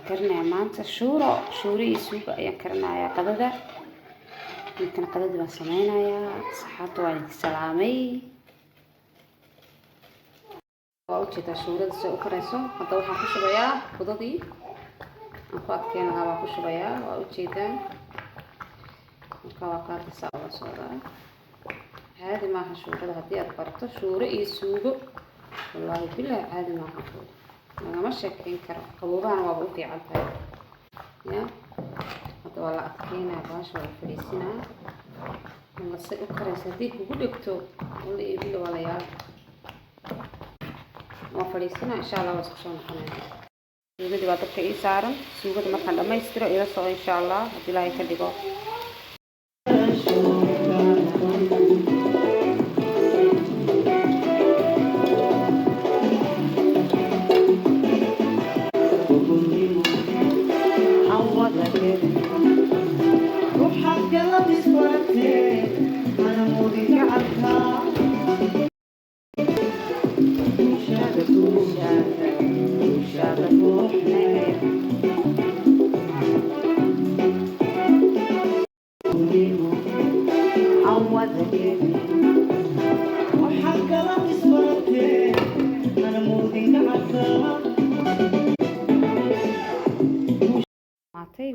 karinayaa maanta shuuro iyo suuga ayaan karinayaa qadada. ninkan qadada baan sameynayaa. saxaabta waa idin salaamay. waa ujeedaa shuurada soo u karayso. hadda waxaan ku shubayaa qudadii aan ku adkeyn lahaa baan ku shubayaa. waa ujeedaan marka waa qaadaysaa oo la socdaa. caadi maaha shuurada haddii aad barato shuuro iyo suugo wallaahi bilaahi caadi maaha. lagama sheekeyn karo. qaboobahana waaba u fiican tahay ya. hadda waa la adkeynaa baasha waa la fadhiisinaa. lasay u karaysa haddii kugu dhegto walla eebila waa la yaab. waa fadhiisinaa insha allah waa isku soo noqonaya. suugadii baa dabka ii saaran. suugada markaan dhammaystiro ila soo insha allah haddii ilaahay ka dhigo.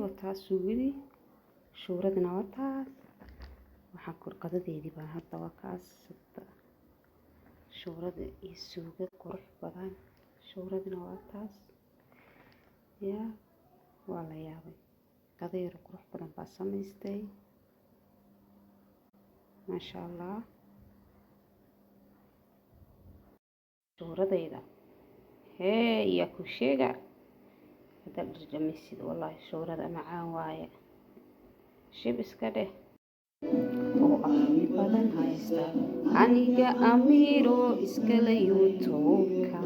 wataa suugadii shuuradina wataas. waxaan qadadeedii baan hadda waa kaas. shuurada iyo suuga qurux badan. shuuradina waa taas ya. waa la yaabay. qadayar qurux badan baa samaystay maasha allah. shuuradayda yaa ku sheega haddaad dhadhamisid wallaahi shuurada macaan waaye. shib iska dheh. oo ahmi badan haysta aniga amiiro iskala yuutuubka.